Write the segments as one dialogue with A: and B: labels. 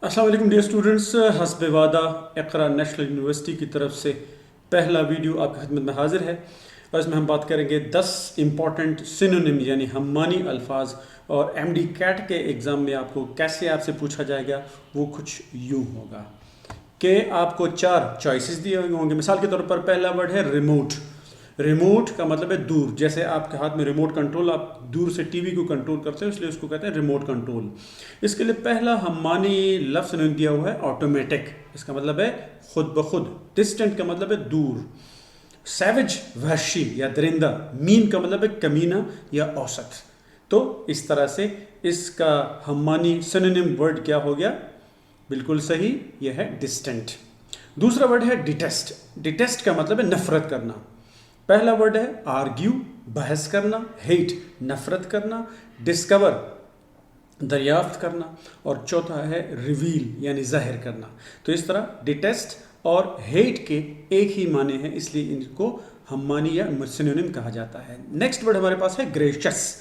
A: السلام علیکم dear students, حسب وعدہ اقرا نیشنل یونیورسٹی کی طرف سے پہلا ویڈیو آپ کی خدمت میں حاضر ہے، اور اس میں ہم بات کریں گے 10 امپورٹنٹ سینونیم یعنی ہم معنی الفاظ، اور ایم ڈی کیٹ کے ایگزام میں آپ کو کیسے آپ سے پوچھا جائے گا وہ کچھ یوں ہوگا کہ آپ کو 4 چوائسیز دیے ہوں گے۔ مثال کے طور پر پہلا ورڈ ہے ریموٹ۔ ریموٹ کا مطلب ہے دور، جیسے آپ کے ہاتھ میں ریموٹ کنٹرول، آپ دور سے ٹی وی کو کنٹرول کرتے ہیں، اس لیے اس کو کہتے ہیں ریموٹ کنٹرول۔ اس کے لیے پہلا ہم معنی لفظ انہوں نے دیا ہوا ہے آٹومیٹک، اس کا مطلب ہے خود بخود۔ ڈسٹنٹ کا مطلب ہے دور۔ سیوج وحشی یا درندہ۔ مین کا مطلب ہے کمینہ یا اوسط۔ تو اس طرح سے اس کا ہم معنی سینونیم ورڈ کیا ہو گیا؟ بالکل صحیح، یہ ہے ڈسٹنٹ۔ دوسرا ورڈ ہے ڈیٹیسٹ۔ ڈیٹیسٹ کا مطلب ہے نفرت کرنا۔ پہلا ورڈ ہے آرگیو، بحث کرنا، ہیٹ نفرت کرنا، ڈسکور دریافت کرنا، اور چوتھا ہے ریویل یعنی ظاہر کرنا۔ تو اس طرح ڈیٹیسٹ اور ہیٹ کے ایک ہی معنی ہیں، اس لیے ان کو ہم معنی یا سینونیم کہا جاتا ہے۔ نیکسٹ ورڈ ہمارے پاس ہے گریشس۔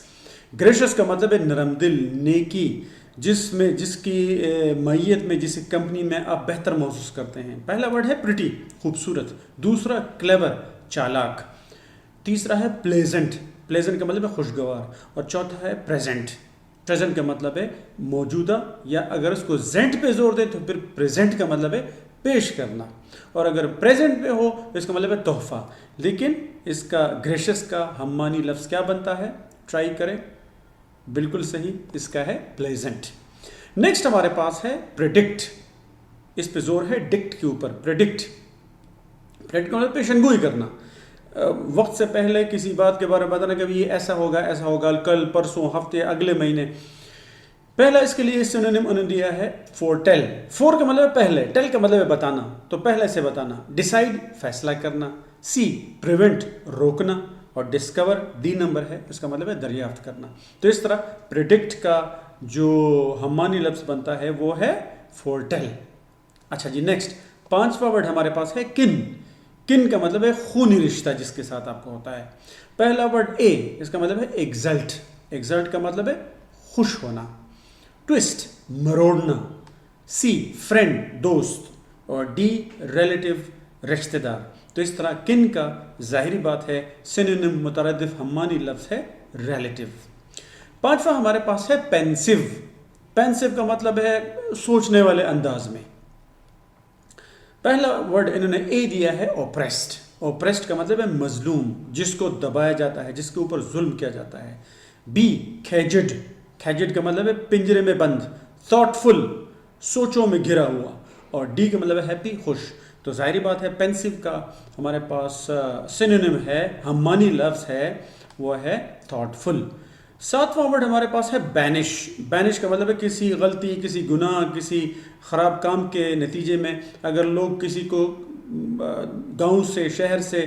A: گریشس کا مطلب ہے نرم دل، نیکی، جس کی معیت میں، جس کمپنی میں آپ بہتر محسوس کرتے ہیں۔ پہلا ورڈ ہے پریٹی، خوبصورت۔ دوسرا کلیور، چالاک۔ تیسرا ہے پلیزنٹ۔ پلیزنٹ کا مطلب ہے خوشگوار۔ اور چوتھا ہے پریزنٹ۔ پریزنٹ کا مطلب ہے موجودہ، یا اگر اس کو زینٹ پہ زور دیں تو پھر پریزنٹ کا مطلب ہے پیش کرنا، اور اگر پریزنٹ پہ ہو تو اس کا مطلب ہے تحفہ۔ لیکن اس کا گریشس کا ہم معنی لفظ کیا بنتا ہے؟ ٹرائی کریں۔ بالکل صحیح، اس کا ہے پلیزنٹ۔ نیکسٹ ہمارے پاس ہے پریڈکٹ۔ اس پہ زور ہے ڈکٹ کے اوپر۔ پریڈکٹ کا مطلب پیشن گوئی کرنا، وقت سے پہلے کسی بات کے بارے میں بتانا کہ یہ ایسا ہوگا کل، پرسوں، ہفتے، اگلے مہینے۔ پہلا اس کے لیے سینونیم انہوں نے دیا ہے فور ٹیل۔ فور کا مطلب ہے پہلے، ٹیل کا مطلب ہے بتانا، تو پہلے سے بتانا۔ ڈیسائیڈ فیصلہ کرنا، سی پریونٹ روکنا، اور ڈسکور ڈی نمبر ہے، اس کا مطلب ہے دریافت کرنا۔ تو اس طرح پریڈکٹ کا جو ہم معنی لفظ بنتا ہے وہ ہے فور ٹیل۔ اچھا جی، نیکسٹ پانچواں ورڈ ہمارے پاس ہے کن۔ کن کا مطلب ہے خونی رشتہ جس کے ساتھ آپ کو ہوتا ہے۔ پہلا ورڈ اے، اس کا مطلب ہے ایگزلٹ۔ ایگزلٹ کا مطلب ہے خوش ہونا۔ ٹوسٹ مروڑنا۔ سی فرینڈ دوست، اور ڈی ریلیٹیو رشتہ دار۔ تو اس طرح کن کا ظاہری بات ہے سینونیم مترادف ہم معنی لفظ ہے ریلیٹیو۔ پانچواں ہمارے پاس ہے پینسو۔ پینسو کا مطلب ہے سوچنے والے انداز میں۔ پہلا ورڈ انہوں نے اے دیا ہے اوپریسڈ۔ اوپریسڈ کا مطلب ہے مظلوم، جس کو دبایا جاتا ہے، جس کے اوپر ظلم کیا جاتا ہے۔ بی کھیجڈ۔ کھیجڈ کا مطلب ہے پنجرے میں بند۔ تھاٹ فل، سوچوں میں گھرا ہوا، اور ڈی کا مطلب ہے ہیپی، خوش۔ تو ظاہری بات ہے پینسو کا ہمارے پاس سینونیم ہے، ہم معنی لفظ ہے، وہ ہے تھاٹ فل۔ ساتواں ورڈ ہمارے پاس ہے بینش۔ بینش کا مطلب ہے کسی غلطی، کسی گناہ، کسی خراب کام کے نتیجے میں اگر لوگ کسی کو گاؤں سے، شہر سے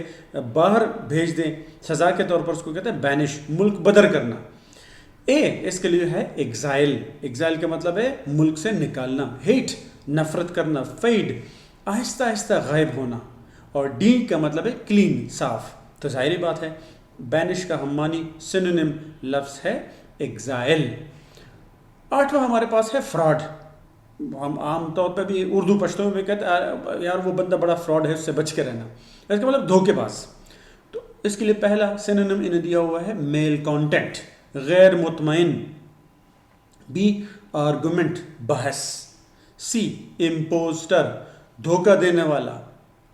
A: باہر بھیج دیں سزا کے طور پر، اس کو کہتے ہیں بینش، ملک بدر کرنا۔ اے اس کے لیے ہے ایگزائل۔ ایگزائل کا مطلب ہے ملک سے نکالنا۔ ہیٹ نفرت کرنا۔ فیڈ آہستہ آہستہ غائب ہونا، اور ڈی کا مطلب ہے کلین، صاف۔ تو ظاہری بات ہے بینش کا ہم معنی سینونیم لفظ ہے ایگزائل۔ آٹھواں ہمارے پاس ہے فراڈ۔ ہم عام طور پہ بھی اردو پشتوں میں بھی کہتے ہیں یار وہ بندہ بڑا فراڈ ہے، اس سے بچ کے رہنا۔ اس کا مطلب دھوکے باز۔ تو اس کے لیے پہلا سینونیم انہیں دیا ہوا ہے میل کانٹینٹ، غیر مطمئن۔ بی آرگومنٹ، بحث۔ سی امپوسٹر، دھوکہ دینے والا،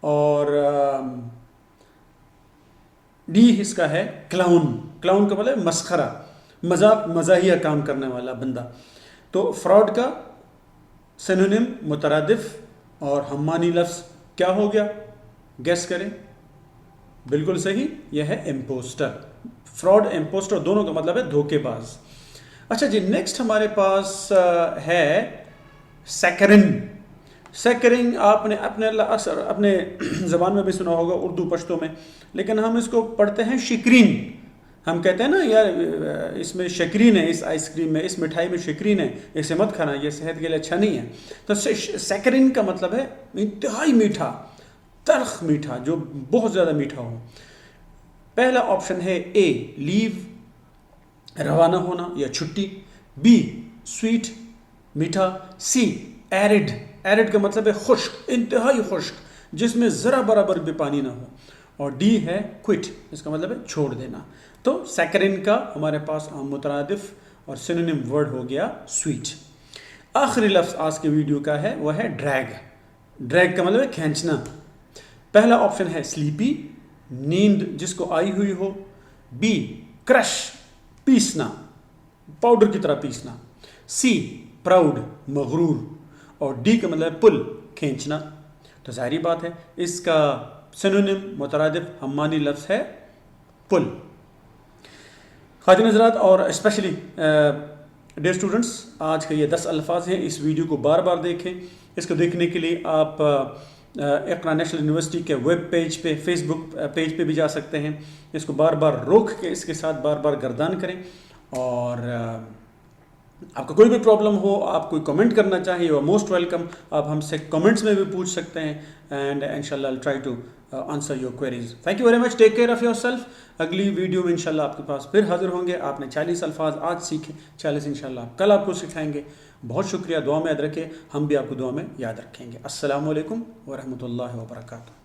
A: اور ڈی اس کا ہے کلاؤن۔ کلاؤن کا مطلب مسخرہ، مذاق، مزاحیہ کام کرنے والا بندہ۔ تو فراڈ کا سینونیم مترادف اور ہم معنی لفظ کیا ہو گیا؟ گیس کریں۔ بالکل صحیح، یہ ہے امپوسٹر۔ فراڈ، امپوسٹر دونوں کا مطلب ہے دھوکے باز۔ اچھا جی، نیکسٹ ہمارے پاس ہے سیکرن۔ سیکرنگ آپ نے اپنے زبان میں بھی سنا ہوگا، اردو پشتوں میں، لیکن ہم اس کو پڑھتے ہیں شکرین۔ ہم کہتے ہیں نا یار اس میں شکرین ہے، اس آئس کریم میں، اس مٹھائی میں شکرین ہے، اسے مت کھانا، یہ صحت کے لیے اچھا نہیں ہے۔ تو سیکرین کا مطلب ہے انتہائی میٹھا، تلخ میٹھا، جو بہت زیادہ میٹھا ہو۔ پہلا آپشن ہے اے لیو، روانہ ہونا یا چھٹی۔ بی سویٹ، میٹھا۔ سی ایرڈ، ایرڈ کا مطلب ہے خشک، انتہائی خشک، جس میں ذرا برابر بھی پانی نہ ہو. اور ڈی ہے کوئٹ، اس کا مطلب ہے چھوڑ دینا. تو سیکرین کا ہمارے پاس مترادف اور سینونیم ورڈ ہو گیا سویٹ. آخری لفظ آج کے ویڈیو کا ہے وہ ہے ڈریگ. ڈریگ کا مطلب ہے کھینچنا. پہلا آپشن ہے سلیپی، نیند جس کو آئی ہوئی ہو. بی کرش، پیسنا، پاؤڈر کی طرح پیسنا. سی پراؤڈ، مغرور. اور ڈی کا مطلب ہے پل، کھینچنا. تو ظاہری بات ہے اس کا سینونیم مترادف ہمانی لفظ ہے پل. خواتین حضرات اور اسپیشلی ڈیئر اسٹوڈنٹس، آج کے یہ 10 الفاظ ہیں. اس ویڈیو کو بار بار دیکھیں. اس کو دیکھنے کے لیے آپ اقرا نیشنل یونیورسٹی کے ویب پیج پہ، فیس بک پیج پہ بھی جا سکتے ہیں. اس کو بار بار روک کے اس کے ساتھ بار بار گردان کریں. اور آپ کا کوئی بھی پرابلم ہو، آپ کوئی کمنٹ کرنا چاہیں، یو آر موسٹ ویلکم. آپ ہم سے کمنٹس میں بھی پوچھ سکتے ہیں. اینڈ انشاءاللہ I'll try to answer your queries. Thank you very much. Take care of yourself. اگلی ویڈیو میں انشاءاللہ آپ کے پاس پھر حاضر ہوں گے. آپ نے 40 الفاظ آج سیکھے، 40 انشاءاللہ کل آپ کو سکھائیں گے. بہت شکریہ. دعا میں یاد رکھیں، ہم بھی آپ کو دعا میں یاد رکھیں گے. السلام علیکم ورحمۃ اللہ وبرکاتہ.